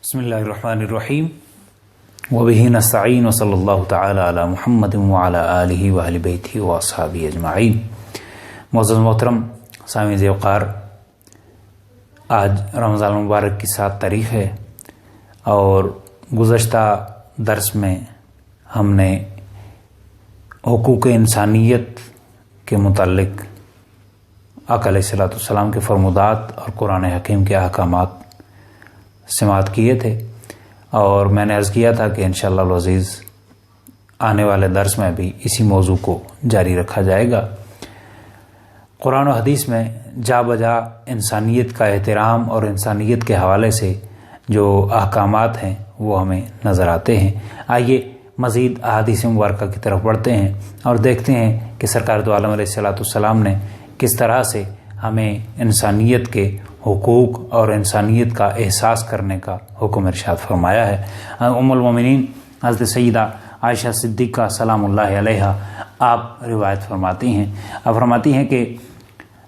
بسم اللہ الرحمن الرحیم وبہ نستعین وصلی اللہ تعالی علی محمد وعلی آلہ واہل بیتہ واصحابہ اجمعین۔ معزز محترم سامعین ذوقار، آج رمضان المبارک کی 7 تاریخ ہے اور گزشتہ درس میں ہم نے حقوق انسانیت کے متعلق آقا علیہ الصلوۃ والسلام کے فرمودات اور قرآن حکیم کے احکامات سماعت کیے تھے، اور میں نے عرض کیا تھا کہ انشاءاللہ العزیز آنے والے درس میں بھی اسی موضوع کو جاری رکھا جائے گا۔ قرآن و حدیث میں جا بجا انسانیت کا احترام اور انسانیت کے حوالے سے جو احکامات ہیں وہ ہمیں نظر آتے ہیں۔ آئیے مزید احادیث مبارکہ کی طرف بڑھتے ہیں اور دیکھتے ہیں کہ سرکار دو عالم علیہ الصلوۃ والسلام نے کس طرح سے ہمیں انسانیت کے حقوق اور انسانیت کا احساس کرنے کا حکم ارشاد فرمایا ہے۔ ام المومنین حضرت سیدہ عائشہ صدیقہ سلام اللہ علیہا آپ روایت فرماتی ہیں، فرماتی ہیں کہ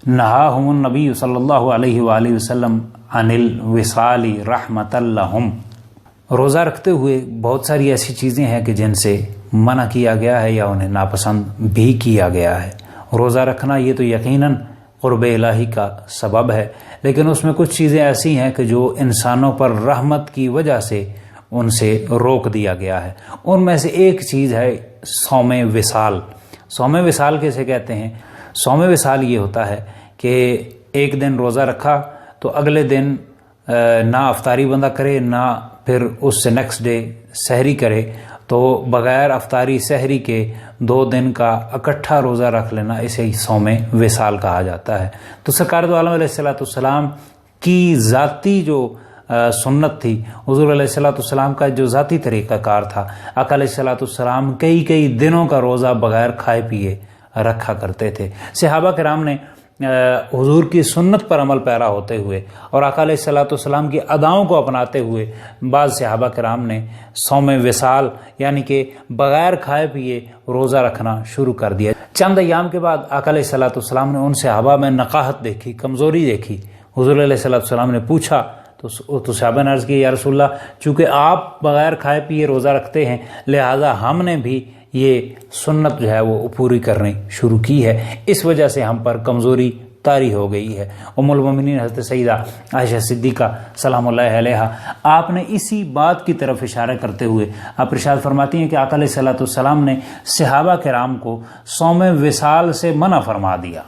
نہاہم النبی صلی اللہ علیہ وآلہ وسلم عن الوصال رحمۃ لہم۔ روزہ رکھتے ہوئے بہت ساری ایسی چیزیں ہیں کہ جن سے منع کیا گیا ہے یا انہیں ناپسند بھی کیا گیا ہے۔ روزہ رکھنا یہ تو یقیناً قرب الہی کا سبب ہے، لیکن اس میں کچھ چیزیں ایسی ہیں کہ جو انسانوں پر رحمت کی وجہ سے ان سے روک دیا گیا ہے۔ ان میں سے ایک چیز ہے صوم وصال۔ صوم وصال کیسے کہتے ہیں؟ صوم وصال یہ ہوتا ہے کہ ایک دن روزہ رکھا تو اگلے دن نہ افطاری بندہ کرے نہ پھر اس سے نیکسٹ ڈے سحری کرے، تو بغیر افطاری سحری کے 2 دن کا اکٹھا روزہ رکھ لینا اسے صوم وصال کہا جاتا ہے۔ تو سرکار دو عالم علیہ الصلوۃ والسلام کی ذاتی جو سنت تھی، حضور علیہ الصلوۃ والسلام کا جو ذاتی طریقہ کار تھا، آقا علیہ الصلوۃ والسلام کئی دنوں کا روزہ بغیر کھائے پیے رکھا کرتے تھے۔ صحابہ کرام نے حضور کی سنت پر عمل پیرا ہوتے ہوئے اور آقا علیہ الصلوۃ والسلام کی اداؤں کو اپناتے ہوئے بعض صحابہ کرام نے صوم وصال یعنی کہ بغیر کھائے پیے روزہ رکھنا شروع کر دیا۔ چند ایام کے بعد آقا علیہ الصلوۃ والسلام نے ان صحابہ میں نقاہت دیکھی، کمزوری دیکھی۔ حضور علیہ الصلوۃ والسلام نے پوچھا تو صحابہ نے عرض کی، یا رسول اللہ، چونکہ آپ بغیر کھائے پیے روزہ رکھتے ہیں لہٰذا ہم نے بھی یہ سنت جو ہے وہ پوری کرنی شروع کی ہے، اس وجہ سے ہم پر کمزوری طاری ہو گئی ہے۔ ام المومنین حضرت سیدہ عائشہ صدیقہ سلام اللہ علیہا آپ نے اسی بات کی طرف اشارہ کرتے ہوئے آپ ارشاد فرماتی ہیں کہ آقا علیہ الصلوۃ والسلام نے صحابہ کرام کو صوم وصال سے منع فرما دیا،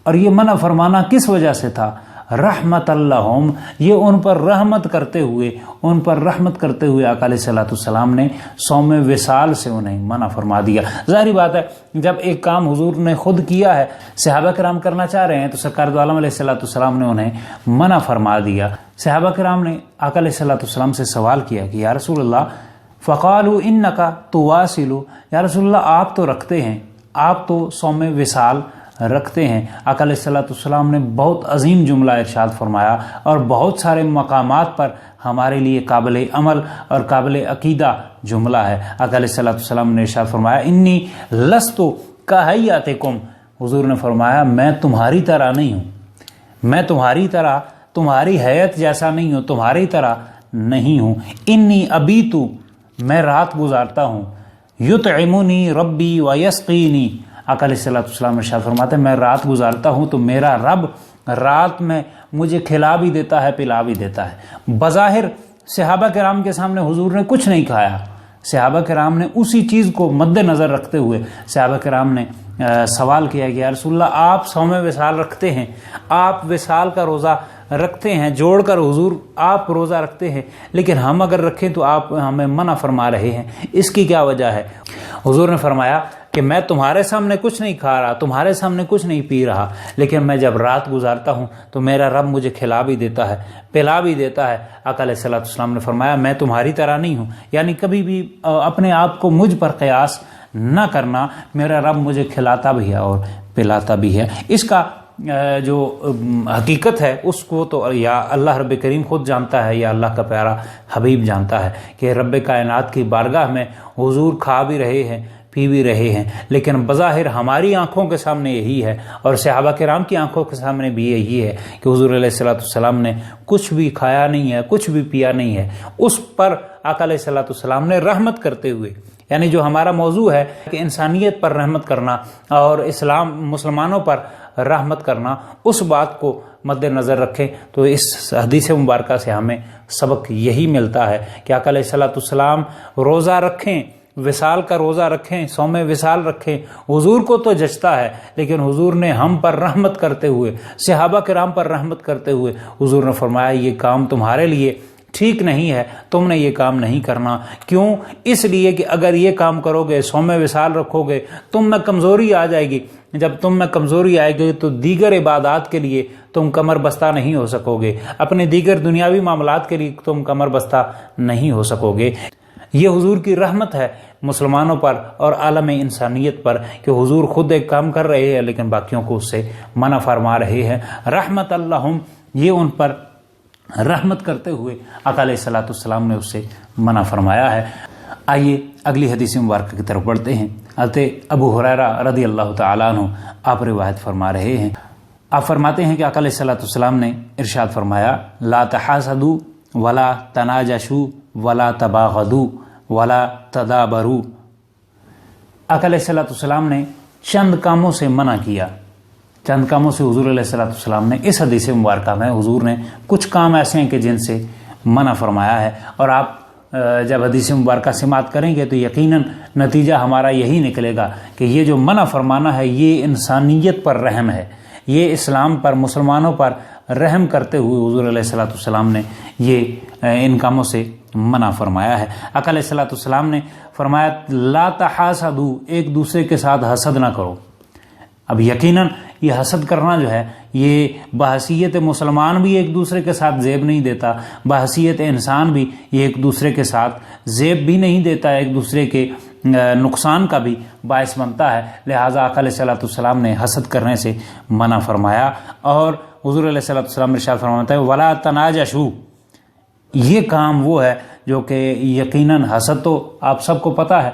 اور یہ منع فرمانا کس وجہ سے تھا؟ رحمت اللہم، یہ ان پر رحمت کرتے ہوئے آقا علیہ الصلوۃ والسلام نے صوم وصال سے انہیں منع فرما دیا۔ ظاہری بات ہے جب ایک کام حضور نے خود کیا ہے، صحابہ کرام کرنا چاہ رہے ہیں، تو سرکار دو عالم علیہ الصلوۃ والسلام نے انہیں منع فرما دیا۔ صحابہ کرام نے آقا علیہ الصلوۃ والسلام سے سوال کیا کہ یا رسول اللہ، فقالوا انکا تواصل، یا رسول اللہ آپ تو رکھتے ہیں، آپ تو صوم وصال رکھتے ہیں۔ آقا علیہ الصلوۃ والسلام نے بہت عظیم جملہ ارشاد فرمایا اور بہت سارے مقامات پر ہمارے لیے قابل عمل اور قابل عقیدہ جملہ ہے۔ آقا علیہ الصلوۃ والسلام نے ارشاد فرمایا، انی لست کہیئتکم، حضور نے فرمایا میں تمہاری طرح نہیں ہوں، میں تمہاری طرح تمہاری حیت جیسا نہیں ہوں، تمہاری طرح نہیں ہوں۔ انی ابیت، میں رات گزارتا ہوں، یطعمنی ربی ویسقینی، آقا علیہ الصلوۃ والسلام ارشاد فرماتے ہیں میں رات گزارتا ہوں تو میرا رب رات میں مجھے کھلا بھی دیتا ہے پلا بھی دیتا ہے۔ بظاہر صحابہ کرام کے سامنے حضور نے کچھ نہیں کھایا، صحابہ کرام نے اسی چیز کو مد نظر رکھتے ہوئے صحابہ کرام نے سوال کیا کہ یا رسول اللہ آپ صوم وصال رکھتے ہیں، آپ وصال کا روزہ رکھتے ہیں، جوڑ کر حضور آپ روزہ رکھتے ہیں، لیکن ہم اگر رکھیں تو آپ ہمیں منع فرما رہے ہیں، اس کی کیا وجہ ہے؟ حضور نے فرمایا کہ میں تمہارے سامنے کچھ نہیں کھا رہا، تمہارے سامنے کچھ نہیں پی رہا، لیکن میں جب رات گزارتا ہوں تو میرا رب مجھے کھلا بھی دیتا ہے پلا بھی دیتا ہے۔ آقا علیہ الصلوۃ والسلام نے فرمایا میں تمہاری طرح نہیں ہوں، یعنی کبھی بھی اپنے آپ کو مجھ پر قیاس نہ کرنا، میرا رب مجھے کھلاتا بھی ہے اور پلاتا بھی ہے۔ اس کا جو حقیقت ہے اس کو تو یا اللہ رب کریم خود جانتا ہے یا اللہ کا پیارا حبیب جانتا ہے کہ رب کائنات کی بارگاہ میں حضور کھا بھی رہے ہیں پی بھی رہے ہیں، لیکن بظاہر ہماری آنکھوں کے سامنے یہی ہے اور صحابہ کرام کی آنکھوں کے سامنے بھی یہی ہے کہ حضور علیہ الصلوۃ والسلام نے کچھ بھی کھایا نہیں ہے، کچھ بھی پیا نہیں ہے۔ اس پر آقا علیہ الصلوۃ والسلام نے رحمت کرتے ہوئے، یعنی جو ہمارا موضوع ہے کہ انسانیت پر رحمت کرنا اور مسلمانوں پر رحمت کرنا، اس بات کو مد نظر رکھیں تو اس حدیث مبارکہ سے ہمیں سبق یہی ملتا ہے کہ آقا علیہ الصلوۃ والسلام روزہ رکھیں، وصال کا روزہ رکھیں، صوم وصال رکھیں، حضور کو تو جچتا ہے، لیکن حضور نے ہم پر رحمت کرتے ہوئے، صحابہ کرام پر رحمت کرتے ہوئے حضور نے فرمایا یہ کام تمہارے لیے ٹھیک نہیں ہے، تم نے یہ کام نہیں کرنا۔ کیوں؟ اس لیے کہ اگر یہ کام کرو گے، صوم وصال رکھو گے، تم میں کمزوری آ جائے گی، جب تم میں کمزوری آئے گی تو دیگر عبادات کے لیے تم کمر بستہ نہیں ہو سکو گے، اپنے دیگر دنیاوی معاملات کے لیے تم کمر بستہ نہیں ہو سکو گے۔ یہ حضور کی رحمت ہے مسلمانوں پر اور عالم انسانیت پر کہ حضور خود ایک کام کر رہے ہیں لیکن باقیوں کو اس سے منع فرما رہے ہیں۔ رحمت اللہم، یہ ان پر رحمت کرتے ہوئے آقا علیہ الصلوۃ والسلام نے اس سے منع فرمایا ہے۔ آئیے اگلی حدیث مبارکہ کی طرف بڑھتے ہیں۔ حضرت ابو ہریرہ رضی اللہ تعالیٰ عنہ آپ روایت فرما رہے ہیں، آپ فرماتے ہیں کہ آقا علیہ الصلوۃ والسلام نے ارشاد فرمایا لا تحاسدوا ولا تناجشوا ولا تباغضوا ولا تدابروا۔ آقا علیہ الصلوۃ والسلام نے چند کاموں سے منع کیا، چند کاموں سے حضور علیہ الصلوۃ والسلام نے اس حدیث مبارکہ میں حضور نے کچھ کام ایسے ہیں کہ جن سے منع فرمایا ہے، اور آپ جب حدیث مبارکہ سماعت کریں گے تو یقیناً نتیجہ ہمارا یہی نکلے گا کہ یہ جو منع فرمانا ہے یہ انسانیت پر رحم ہے، یہ اسلام پر، مسلمانوں پر رحم کرتے ہوئے حضور علیہ الصلوۃ والسلام نے یہ ان کاموں سے منع فرمایا ہے۔ آقا علیہ الصلوۃ والسلام نے فرمایا لا تحاسدوا، ایک دوسرے کے ساتھ حسد نہ کرو۔ اب یقیناً یہ حسد کرنا جو ہے یہ بحیثیت مسلمان بھی ایک دوسرے کے ساتھ زیب نہیں دیتا، بحیثیت انسان بھی یہ ایک دوسرے کے ساتھ زیب بھی نہیں دیتا، ایک دوسرے کے نقصان کا بھی باعث بنتا ہے۔ لہٰذا آقا علیہ الصلوۃ والسلام نے حسد کرنے سے منع فرمایا، اور حضور علیہ الصلوۃ والسلام ارشاد فرماتا ہے ولا تناجشوا، یہ کام وہ ہے جو کہ یقیناً حسد تو آپ سب کو پتہ ہے،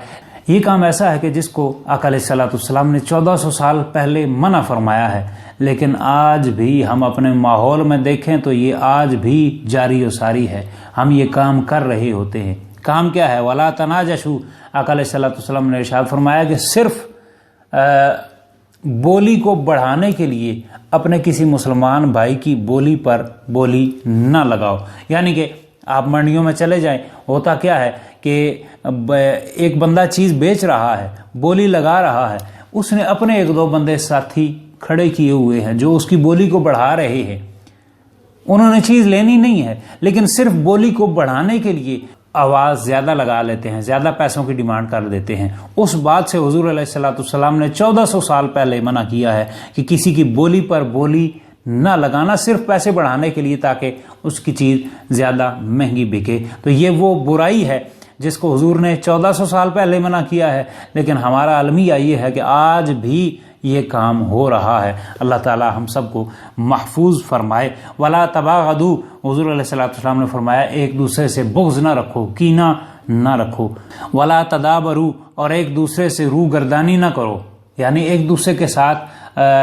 یہ کام ایسا ہے کہ جس کو آقا علیہ الصلوۃ والسلام نے 1400 سال پہلے منع فرمایا ہے، لیکن آج بھی ہم اپنے ماحول میں دیکھیں تو یہ آج بھی جاری و ساری ہے، ہم یہ کام کر رہے ہوتے ہیں۔ کام کیا ہے؟ ولا تناجشوا، آقا علیہ الصلوۃ والسلام نے ارشاد فرمایا کہ صرف بولی کو بڑھانے کے لیے اپنے کسی مسلمان بھائی کی بولی پر بولی نہ لگاؤ، یعنی کہ آپ منڈیوں میں چلے جائیں، ہوتا کیا ہے کہ ایک بندہ چیز بیچ رہا ہے، بولی لگا رہا ہے، اس نے اپنے ایک دو بندے ساتھی کھڑے کیے ہوئے ہیں جو اس کی بولی کو بڑھا رہے ہیں، انہوں نے چیز لینی نہیں ہے لیکن صرف بولی کو بڑھانے کے لیے آواز زیادہ لگا لیتے ہیں، زیادہ پیسوں کی ڈیمانڈ کر دیتے ہیں۔ اس بات سے حضور علیہ الصلوۃ والسلام نے 1400 سال پہلے منع کیا ہے کہ کسی کی بولی پر بولی نہ لگانا صرف پیسے بڑھانے کے لیے تاکہ اس کی چیز زیادہ مہنگی بکے۔ تو یہ وہ برائی ہے جس کو حضور نے 1400 سال پہلے منع کیا ہے، لیکن ہمارا المیہ یہ ہے کہ آج بھی یہ کام ہو رہا ہے۔ اللہ تعالی ہم سب کو محفوظ فرمائے۔ ولا تباغضوا، حضور علیہ الصلوۃ والسلام نے فرمایا ایک دوسرے سے بغض نہ رکھو، کینہ نہ رکھو۔ ولا تدابروا، اور ایک دوسرے سے روح گردانی نہ کرو، یعنی ایک دوسرے کے ساتھ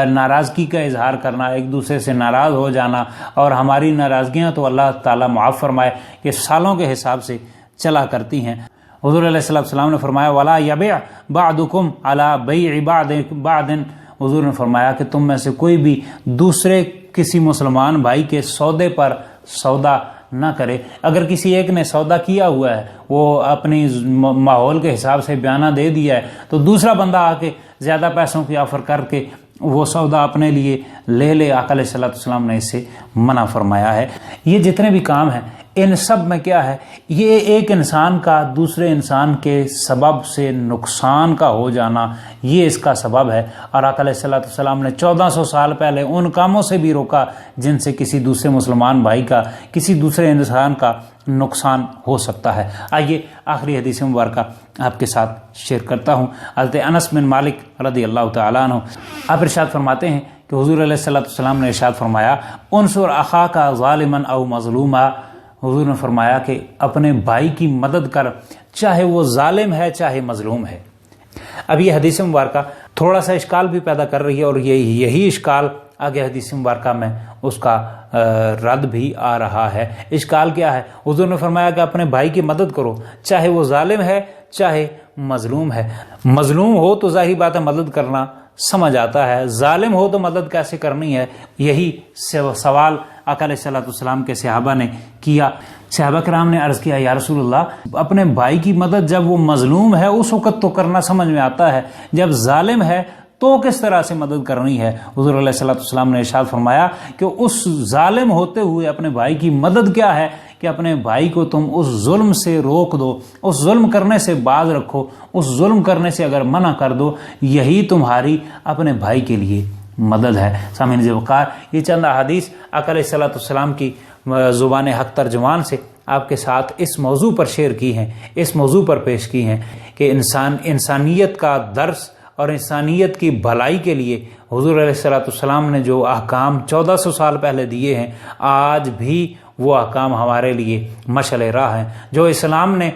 ناراضگی کا اظہار کرنا، ایک دوسرے سے ناراض ہو جانا، اور ہماری ناراضگیاں تو اللہ تعالیٰ معاف فرمائے کہ سالوں کے حساب سے چلا کرتی ہیں۔ حضور علیہ الصلوۃ والسلام نے فرمایا ولا یبیع بعضکم علی بیع بعض، حضور نے فرمایا کہ تم میں سے کوئی بھی دوسرے کسی مسلمان بھائی کے سودے پر سودا نہ کرے۔ اگر کسی ایک نے سودا کیا ہوا ہے، وہ اپنی ماحول کے حساب سے بیانہ دے دیا ہے، تو دوسرا بندہ آ کے زیادہ پیسوں کی آفر کر کے وہ سودا اپنے لیے لے لے، آقا علیہ الصلوۃ والسلام نے اس سے منع فرمایا ہے۔ یہ جتنے بھی کام ہیں ان سب میں کیا ہے، یہ ایک انسان کا دوسرے انسان کے سبب سے نقصان کا ہو جانا، یہ اس کا سبب ہے۔ اور آقا علیہ الصلوۃ والسلام نے 1400 سال پہلے ان کاموں سے بھی روکا جن سے کسی دوسرے مسلمان بھائی کا، کسی دوسرے انسان کا نقصان ہو سکتا ہے۔ آئیے آخری حدیث مبارکہ آپ کے ساتھ شیئر کرتا ہوں۔ حضرت انس بن مالک رضی اللہ تعالیٰ عنہ آپ ارشاد فرماتے ہیں کہ حضور علیہ الصلوۃ والسلام نے ارشاد فرمایا انصر اخاک ظالما او مظلوما، حضور نے فرمایا کہ اپنے بھائی کی مدد کر، چاہے وہ ظالم ہے چاہے مظلوم ہے۔ اب یہ حدیث مبارکہ تھوڑا سا اشکال بھی پیدا کر رہی ہے، اور یہی اشکال آگے حدیث مبارکہ میں اس کا رد بھی آ رہا ہے۔ اشکال کیا ہے؟ حضور نے فرمایا کہ اپنے بھائی کی مدد کرو، چاہے وہ ظالم ہے چاہے مظلوم ہے۔ مظلوم ہو تو ظاہری بات ہے مدد کرنا سمجھ آتا ہے، ظالم ہو تو مدد کیسے کرنی ہے؟ یہی سوال آقا علیہ الصلوۃ والسلام کے صحابہ نے کیا۔ صحابہ کرام نے عرض کیا، یا رسول اللہ، اپنے بھائی کی مدد جب وہ مظلوم ہے اس وقت تو کرنا سمجھ میں آتا ہے، جب ظالم ہے تو کس طرح سے مدد کرنی ہے؟ حضور علیہ الصلوۃ والسلام نے ارشاد فرمایا کہ اس ظالم ہوتے ہوئے اپنے بھائی کی مدد کیا ہے کہ اپنے بھائی کو تم اس ظلم سے روک دو، اس ظلم کرنے سے باز رکھو، اس ظلم کرنے سے اگر منع کر دو، یہی تمہاری اپنے بھائی کے لیے مدد ہے۔ سامعین ذی وقار، یہ چند احادیث آقا علیہ الصلوۃ والسلام کی زبان حق ترجمان سے آپ کے ساتھ اس موضوع پر شیئر کی ہیں، اس موضوع پر پیش کی ہیں کہ انسانیت کا درس اور انسانیت کی بھلائی کے لیے حضور علیہ الصلوۃ والسلام نے جو احکام 1400 سال پہلے دیے ہیں، آج بھی وہ احکام ہمارے لیے مشعل راہ ہیں۔ جو اسلام نے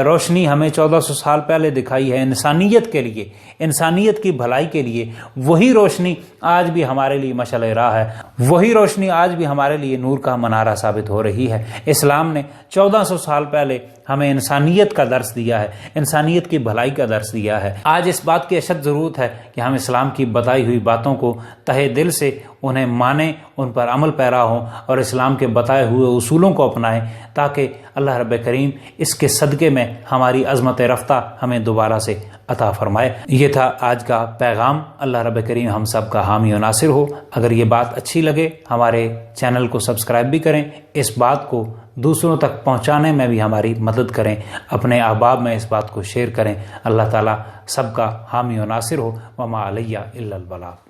روشنی ہمیں 1400 سال پہلے دکھائی ہے انسانیت کے لیے، انسانیت کی بھلائی کے لیے، وہی روشنی آج بھی ہمارے لیے مشعل راہ ہے، وہی روشنی آج بھی ہمارے لیے نور کا منارہ ثابت ہو رہی ہے۔ اسلام نے 1400 سال پہلے ہمیں انسانیت کا درس دیا ہے، انسانیت کی بھلائی کا درس دیا ہے۔ آج اس بات کی اشد ضرورت ہے کہ ہم اسلام کی بتائی ہوئی باتوں کو تہہ دل سے انہیں مانیں، ان پر عمل پیرا ہوں اور اسلام کے بتائے ہوئے اصولوں کو اپنائیں، تاکہ اللہ رب کریم اس کے صدقے میں ہماری عظمت رفتہ ہمیں دوبارہ سے عطا فرمائے۔ یہ تھا آج کا پیغام۔ اللہ رب کریم ہم سب کا حامی و ناصر ہو۔ اگر یہ بات اچھی لگے ہمارے چینل کو سبسکرائب بھی کریں، اس بات کو دوسروں تک پہنچانے میں بھی ہماری مدد کریں، اپنے احباب میں اس بات کو شیئر کریں۔ اللہ تعالیٰ سب کا حامی و ناصر ہو۔ وما علیہ الا البلاغ۔